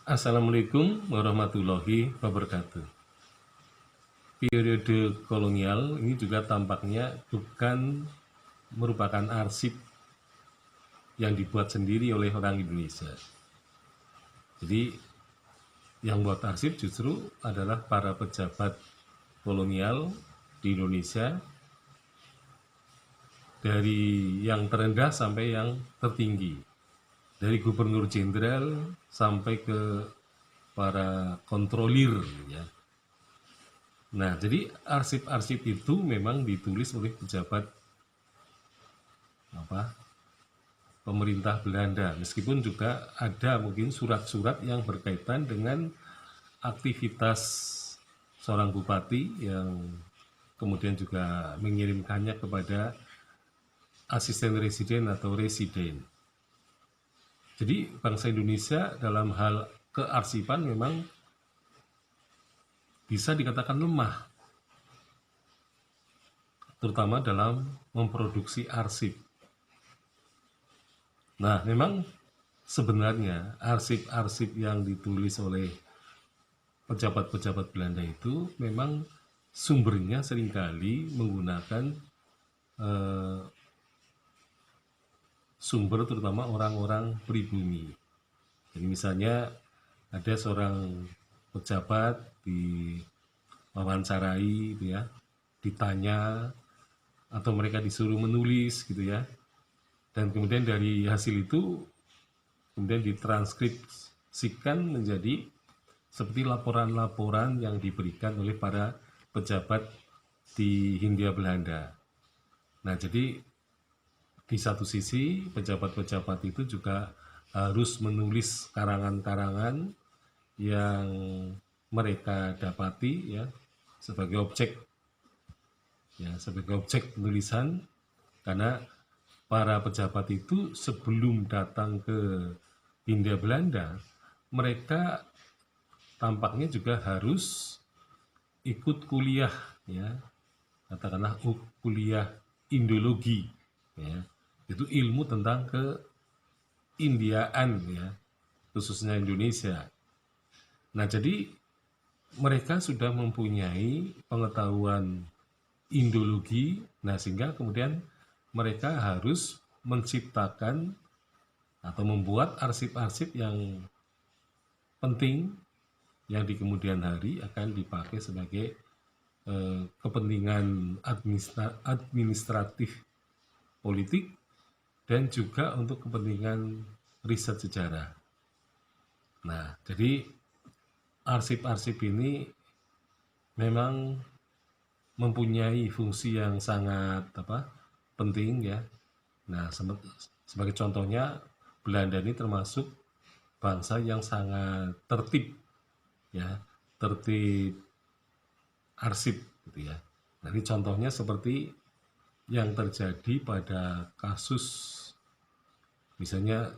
Assalamualaikum warahmatullahi wabarakatuh. Periode kolonial ini juga tampaknya bukan merupakan arsip yang dibuat sendiri oleh orang Indonesia. Jadi yang buat arsip justru adalah para pejabat kolonial di Indonesia, dari yang terendah sampai yang tertinggi, dari gubernur jenderal sampai ke para kontrolir, ya. Nah, jadi arsip-arsip itu memang ditulis oleh pejabat apa pemerintah Belanda, meskipun juga ada mungkin surat-surat yang berkaitan dengan aktivitas seorang bupati yang kemudian juga mengirimkannya kepada asisten residen atau residen. Jadi bangsa Indonesia dalam hal kearsipan memang bisa dikatakan lemah, terutama dalam memproduksi arsip. Nah, memang sebenarnya arsip-arsip yang ditulis oleh pejabat-pejabat Belanda itu memang sumbernya seringkali menggunakan eh, sumber terutama orang-orang pribumi. Jadi misalnya ada seorang pejabat wawancarai gitu ya, ditanya atau mereka disuruh menulis gitu ya. Dan kemudian dari hasil itu kemudian ditranskripsikan menjadi seperti laporan-laporan yang diberikan oleh para pejabat di Hindia Belanda. Nah, jadi di satu sisi pejabat-pejabat itu juga harus menulis karangan-karangan yang mereka dapati ya sebagai objek penulisan, karena para pejabat itu sebelum datang ke Hindia Belanda mereka tampaknya juga harus ikut kuliah, ya, katakanlah kuliah Indologi, ya, itu ilmu tentang keindiaan, ya, khususnya Indonesia. Nah, jadi mereka sudah mempunyai pengetahuan Indologi, nah sehingga kemudian mereka harus menciptakan atau membuat arsip-arsip yang penting yang di kemudian hari akan dipakai sebagai kepentingan administratif politik dan juga untuk kepentingan riset sejarah. Nah, jadi arsip-arsip ini memang mempunyai fungsi yang sangat penting ya. Nah, sebagai contohnya Belanda ini termasuk bangsa yang sangat tertib ya, tertib arsip gitu ya. Nah, ini contohnya seperti yang terjadi pada kasus misalnya,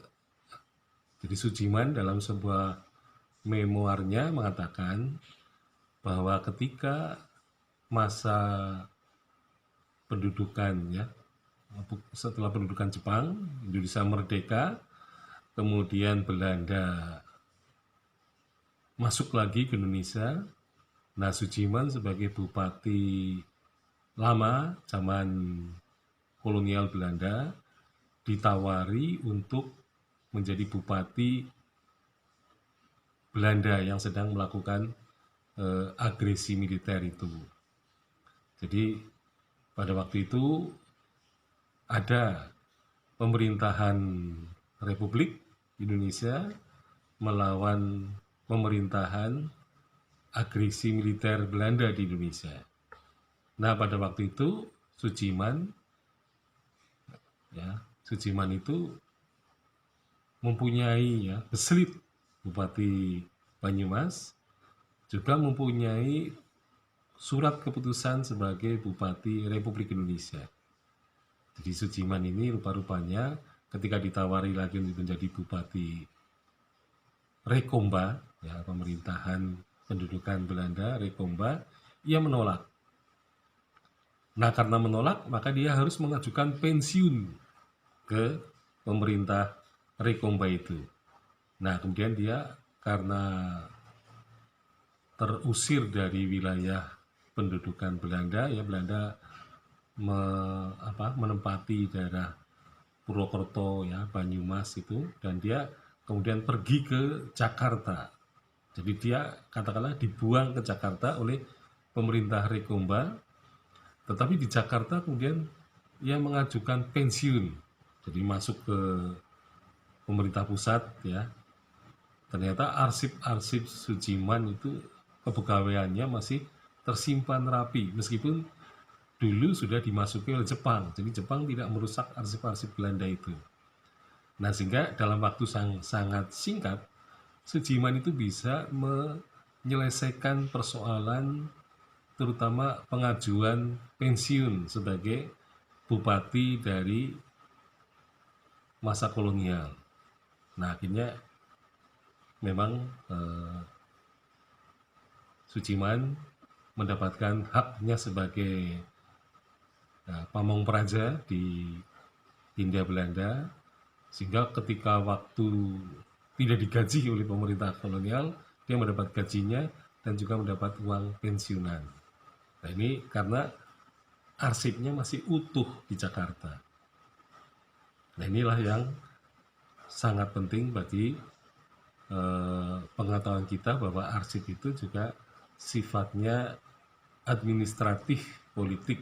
jadi Sujiman dalam sebuah memoarnya mengatakan bahwa ketika masa pendudukan ya, setelah pendudukan Jepang, Indonesia merdeka, kemudian Belanda masuk lagi ke Indonesia. Nah, Sujiman sebagai bupati lama zaman kolonial Belanda ditawari untuk menjadi bupati Belanda yang sedang melakukan agresi militer itu. Jadi pada waktu itu ada pemerintahan Republik Indonesia melawan pemerintahan agresi militer Belanda di Indonesia. Nah, pada waktu itu Sujiman itu mempunyai ya Beslit, Bupati Banyumas, juga mempunyai surat keputusan sebagai Bupati Republik Indonesia. Jadi Sujiman ini rupa-rupanya ketika ditawari lagi untuk menjadi Bupati Rekomba, ya, pemerintahan pendudukan Belanda Rekomba, ia menolak. Nah, karena menolak, maka dia harus mengajukan pensiun ke pemerintah Rekomba itu. Nah, kemudian dia karena terusir dari wilayah pendudukan Belanda, ya Belanda menempati daerah Purwokerto, ya Banyumas itu, dan dia kemudian pergi ke Jakarta. Jadi dia katakanlah dibuang ke Jakarta oleh pemerintah Rekomba, tetapi di Jakarta kemudian ia mengajukan pensiun, jadi masuk ke pemerintah pusat, ya. Ternyata arsip-arsip Sujiman itu kepegawaiannya masih tersimpan rapi, meskipun dulu sudah dimasuki oleh Jepang. Jadi Jepang tidak merusak arsip-arsip Belanda itu. Nah, sehingga dalam waktu sangat singkat, Sujiman itu bisa menyelesaikan persoalan terutama pengajuan pensiun sebagai bupati dari masa kolonial. Nah, akhirnya memang Sujiman mendapatkan haknya sebagai pamong praja di Hindia Belanda, sehingga ketika waktu tidak digaji oleh pemerintah kolonial, dia mendapat gajinya dan juga mendapat uang pensiunan. Nah, ini karena arsipnya masih utuh di Jakarta. Nah, inilah yang sangat penting bagi pengetahuan kita bahwa arsip itu juga sifatnya administratif politik,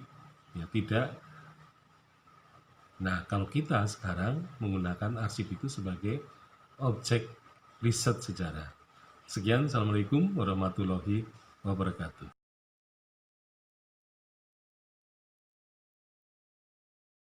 ya tidak. Nah, kalau kita sekarang menggunakan arsip itu sebagai objek riset sejarah. Sekian, Assalamualaikum warahmatullahi wabarakatuh.